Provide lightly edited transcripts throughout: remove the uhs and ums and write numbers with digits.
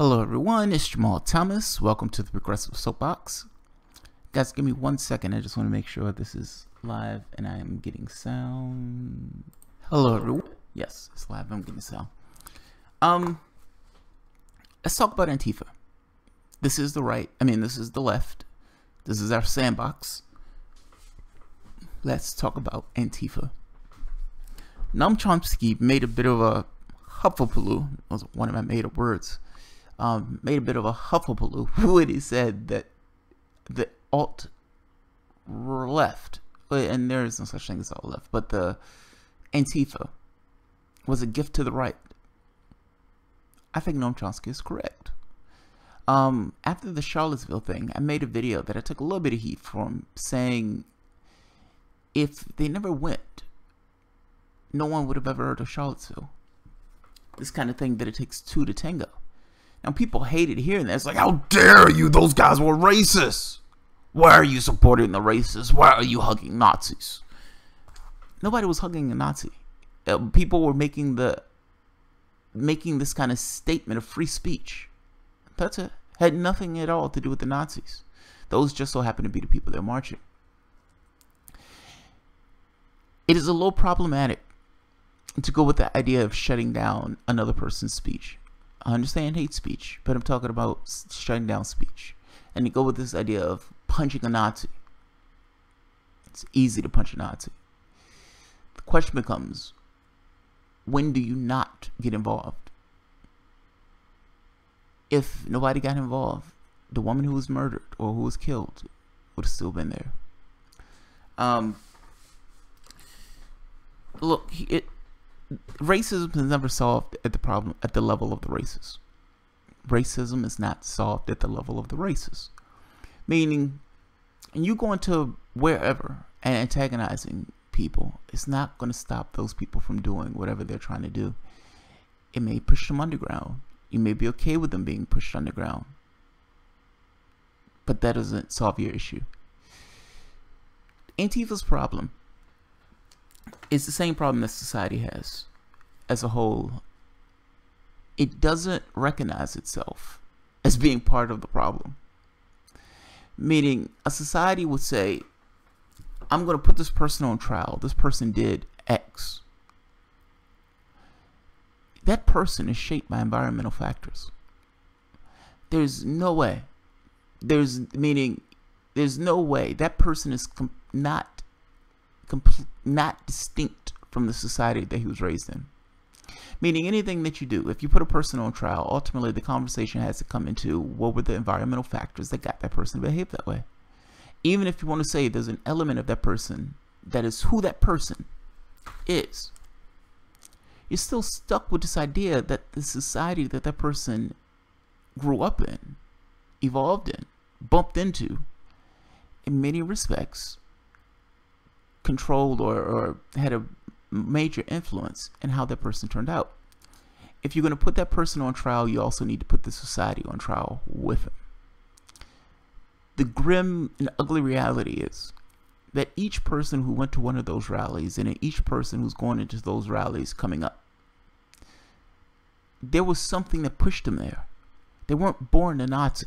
Hello everyone, it's Jamal Thomas. Welcome to the Progressive Soapbox. Guys, give me 1 second. I just want to make sure this is live and I am getting sound. Hello everyone. Yes, it's live. I'm getting sound. Let's talk about Antifa. This is the right. This is the left. This is our sandbox. Let's talk about Antifa. Noam Chomsky made a bit of a huffapaloo. That was one of my made-up words. Made a bit of a huffapaloo when he said that the alt-left, and there is no such thing as alt-left, but the Antifa was a gift to the right. I think Noam Chomsky is correct. After the Charlottesville thing, I made a video that I took a little bit of heat from, saying if they never went, no one would have ever heard of Charlottesville. This kind of thing that it takes two to tango. Now, people hated hearing that. It's like, how dare you? Those guys were racist. Why are you supporting the racists? Why are you hugging Nazis? Nobody was hugging a Nazi. People were making this kind of statement of free speech. That's it. Had nothing at all to do with the Nazis. Those just so happen to be the people they're marching. It is a little problematic to go with the idea of shutting down another person's speech. I understand hate speech, but I'm talking about shutting down speech. And to go with this idea of punching a Nazi. It's easy to punch a Nazi. The question becomes, when do you not get involved? If nobody got involved, the woman who was murdered or who was killed would have still been there. Look, racism is never solved at the level of the races. Racism is not solved at the level of the races. Meaning, you going to wherever and antagonizing people, it's not going to stop those people from doing whatever they're trying to do. It may push them underground. You may be okay with them being pushed underground. But that doesn't solve your issue. Antifa's problem is the same problem that society has as a whole. It doesn't recognize itself as being part of the problem. Meaning, a society would say, I'm going to put this person on trial. This person did X. That person is shaped by environmental factors. There's no way. There's no way that person is not distinct from the society that he was raised in. Meaning, anything that you do, if you put a person on trial, ultimately the conversation has to come into what were the environmental factors that got that person to behave that way. Even if you want to say there's an element of that person that is who that person is, you're still stuck with this idea that the society that that person grew up in, evolved in, bumped into, in many respects, controlled or had a major influence in how that person turned out. If you're going to put that person on trial, you also need to put the society on trial with him. The grim and ugly reality is that each person who went to one of those rallies and each person who's going into those rallies coming up, there was something that pushed them there. They weren't born a Nazi.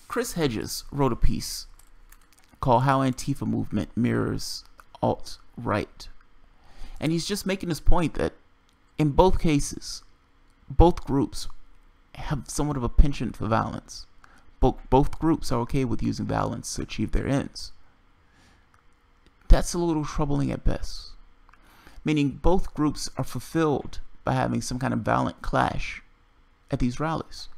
Chris Hedges wrote a piece called How Antifa Movement Mirrors Alt-Right. And he's just making this point that in both cases, both groups have somewhat of a penchant for violence. Both groups are okay with using violence to achieve their ends. That's a little troubling at best. Meaning both groups are fulfilled by having some kind of violent clash at these rallies.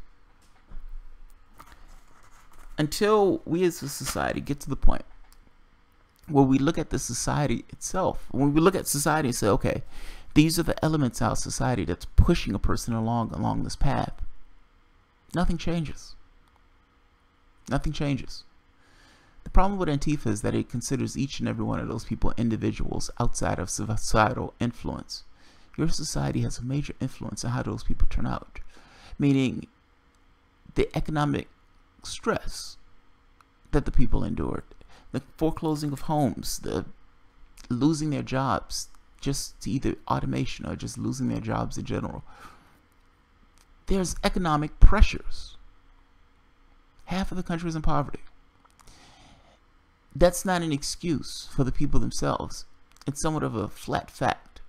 Until we as a society get to the point where we look at the society itself, when we look at society and say, okay, these are the elements of our society that's pushing a person along this path, nothing changes. Nothing changes. The problem with Antifa is that it considers each and every one of those people individuals outside of societal influence. Your society has a major influence on how those people turn out. Meaning, the economic stress that the people endured, the foreclosing of homes, the losing their jobs just to either automation or just losing their jobs in general. there's economic pressures. Half of the country is in poverty. That's not an excuse for the people themselves. It's somewhat of a flat fact.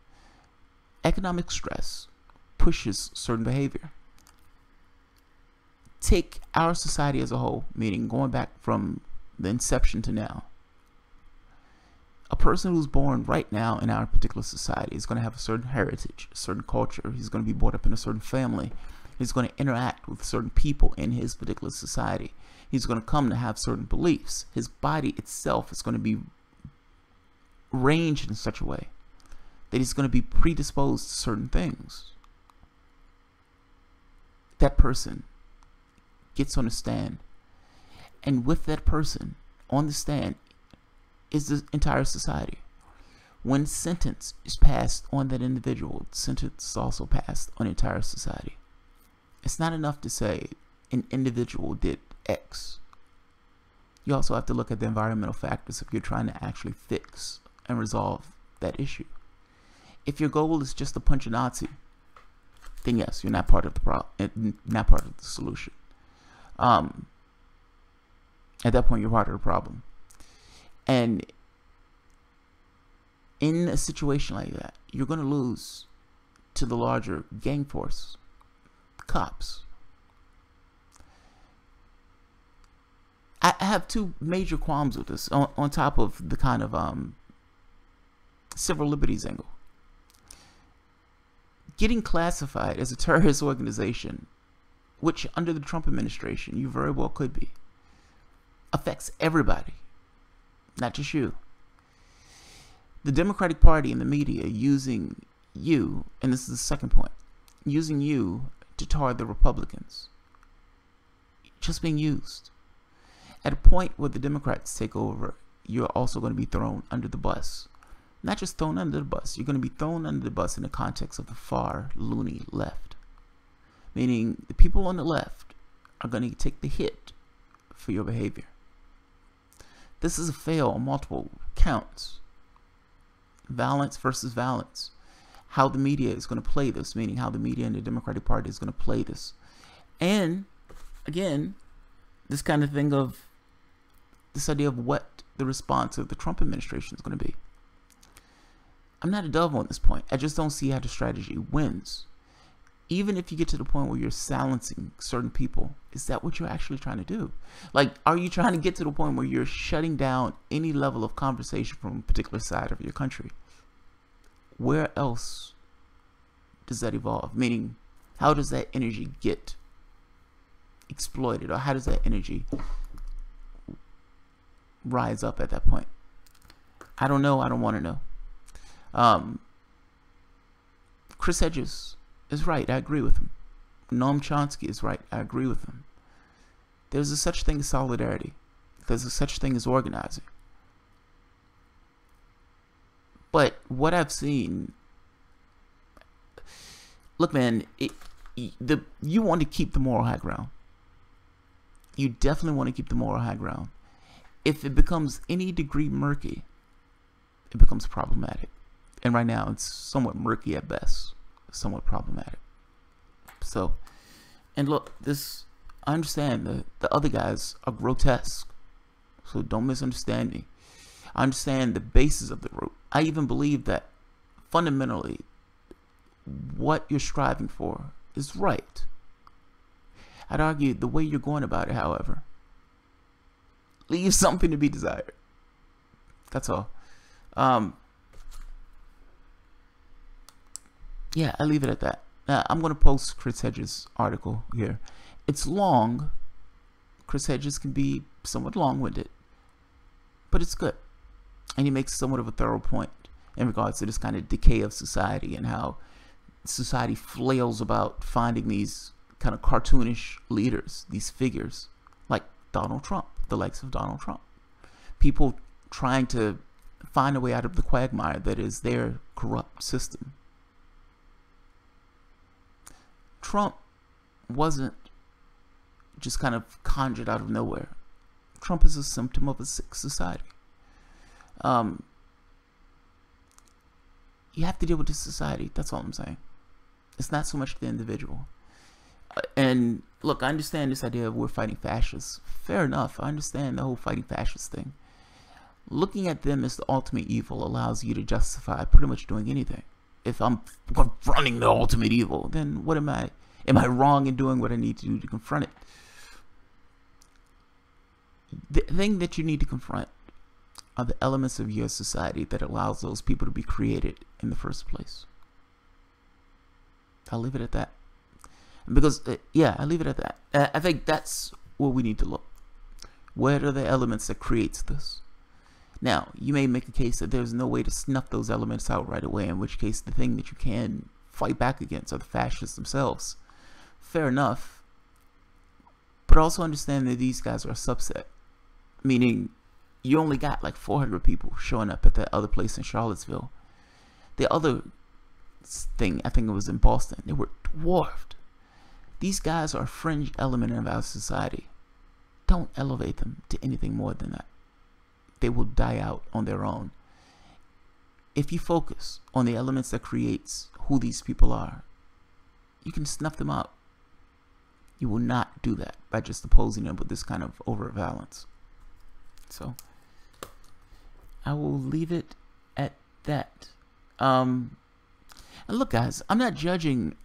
Economic stress pushes certain behavior. Take our society as a whole, meaning going back from the inception to now. A person who's born right now in our particular society is going to have a certain heritage, a certain culture. He's going to be brought up in a certain family. He's going to interact with certain people in his particular society. He's going to come to have certain beliefs. His body itself is going to be arranged in such a way that he's going to be predisposed to certain things. That person gets on the stand, and with that person on the stand is the entire society. When sentence is passed on that individual, sentence is also passed on the entire society. It's not enough to say an individual did X. You also have to look at the environmental factors if you're trying to actually fix and resolve that issue. If your goal is just to punch a Nazi, then yes, you're not part of the problem, not part of the solution. At that point, you're part of the problem. And in a situation like that, you're going to lose to the larger gang force, cops. I have two major qualms with this, on top of the kind of civil liberties angle. Getting classified as a terrorist organization, which under the Trump administration you very well could be, affects everybody, not just you. The Democratic Party and the media using you, and this is the second point, using you to tar the Republicans. Just being used. At a point where the Democrats take over, you're also going to be thrown under the bus. Not just thrown under the bus, you're going to be thrown under the bus in the context of the far loony left. Meaning the people on the left are going to take the hit for your behavior. This is a fail on multiple counts. Violence versus violence. How the media is going to play this, meaning how the media and the Democratic Party is going to play this. And, again, this kind of thing of this idea of what the response of the Trump administration is going to be. I'm not a dove on this point. I just don't see how the strategy wins. Even if you get to the point where you're silencing certain people, is that what you're actually trying to do? Like, are you trying to get to the point where you're shutting down any level of conversation from a particular side of your country? Where else does that evolve? Meaning, how does that energy get exploited, or how does that energy rise up at that point? I don't know. I don't want to know. Chris Hedges is right. I agree with him. Noam Chomsky is right. I agree with him. There's a such thing as solidarity. There's a such thing as organizing. But what I've seen, look, man, you want to keep the moral high ground. You definitely want to keep the moral high ground. If it becomes any degree murky, it becomes problematic. And right now, it's somewhat murky at best, somewhat problematic. So, and look, I understand the other guys are grotesque. So don't misunderstand me. I understand the basis of the group. I even believe that fundamentally, what you're striving for is right. I'd argue the way you're going about it, however, leaves something to be desired. That's all. Yeah, I leave it at that. I'm going to post Chris Hedges' article here. It's long. Chris Hedges can be somewhat long-winded, but it's good. And he makes somewhat of a thorough point in regards to this kind of decay of society and how society flails about finding these kind of cartoonish leaders, these figures like Donald Trump, the likes of Donald Trump. People trying to find a way out of the quagmire that is their corrupt system. Trump wasn't just kind of conjured out of nowhere. Trump is a symptom of a sick society. You have to deal with this society. That's all I'm saying. It's not so much the individual. And look, I understand this idea of we're fighting fascists. Fair enough. I understand the whole fighting fascists thing. Looking at them as the ultimate evil allows you to justify pretty much doing anything. If I'm confronting the ultimate evil, then what am I? Am I wrong in doing what I need to do to confront it? The thing that you need to confront are the elements of your society that allows those people to be created in the first place. I'll leave it at that. Because, yeah, I'll leave it at that. I think that's where we need to look. What are the elements that creates this? Now, you may make a case that there's no way to snuff those elements out right away, in which case the thing that you can fight back against are the fascists themselves. Fair enough. But also understand that these guys are a subset. Meaning, you only got like 400 people showing up at that other place in Charlottesville. The other thing, I think it was in Boston, they were dwarfed. These guys are a fringe element of our society. Don't elevate them to anything more than that. They will die out on their own. If you focus on the elements that creates who these people are, you can snuff them out. You will not do that by just opposing them with this kind of overt violence. So I will leave it at that. And look, guys, I'm not judging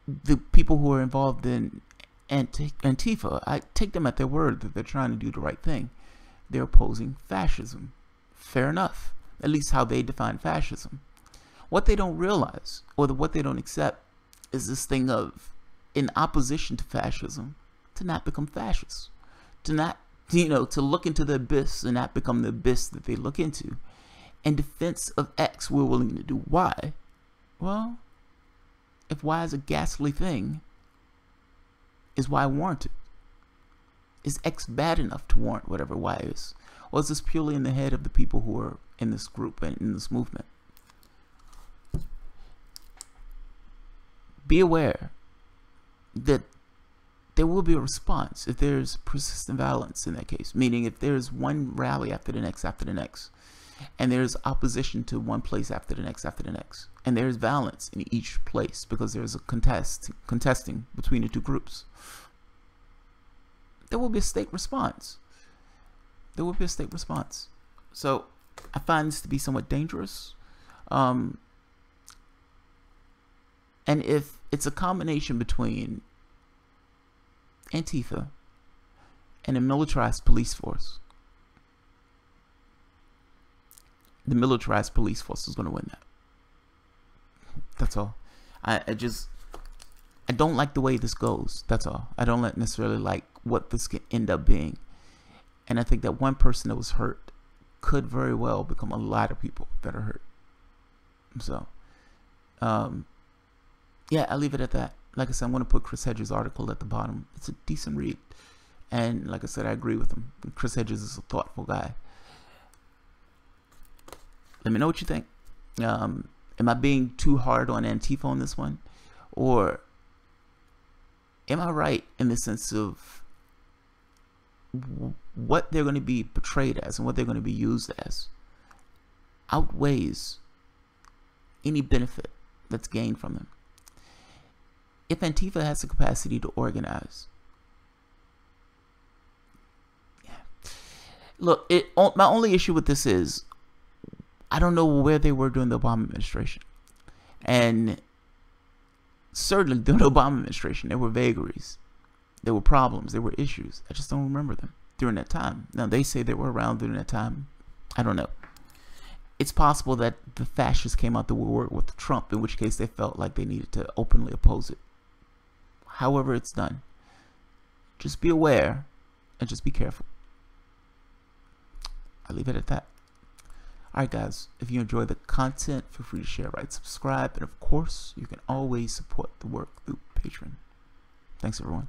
the people who are involved in Antifa. I take them at their word that they're trying to do the right thing. They're opposing fascism. Fair enough. At least how they define fascism. What they don't realize, or what they don't accept, is this thing of, in opposition to fascism, to not become fascists. To not, to look into the abyss and not become the abyss that they look into. In defense of X, we're willing to do Y. Well, if Y is a ghastly thing, is Y warranted? Is X bad enough to warrant whatever Y is? Or is this purely in the head of the people who are in this group and in this movement? Be aware that there will be a response if there's persistent violence in that case. Meaning if there's one rally after the next, and there's opposition to one place after the next, and there's violence in each place because there's a contesting between the two groups, there will be a state response. There will be a state response. So I find this to be somewhat dangerous. And if it's a combination between Antifa and a militarized police force, the militarized police force is going to win that. That's all. I don't like the way this goes. That's all. I don't necessarily like what this can end up being. And I think that one person that was hurt could very well become a lot of people that are hurt. So, yeah, I'll leave it at that. Like I said, I'm going to put Chris Hedges' article at the bottom. It's a decent read. And like I said, I agree with him. Chris Hedges is a thoughtful guy. Let me know what you think. Am I being too hard on Antifa on this one? Or am I right in the sense of what they're going to be portrayed as and what they're going to be used as outweighs any benefit that's gained from them? If Antifa has the capacity to organize, look, my only issue with this is I don't know where they were during the Obama administration. And certainly during the Obama administration, there were vagaries. There were problems. There were issues. I just don't remember them during that time. Now, they say they were around during that time. I don't know. It's possible that the fascists came out the woodwork with Trump, in which case they felt like they needed to openly oppose it. However it's done, just be aware and just be careful. I'll leave it at that. Alright guys, if you enjoy the content, feel free to share, write, subscribe, and of course, you can always support the work through Patreon. Thanks everyone.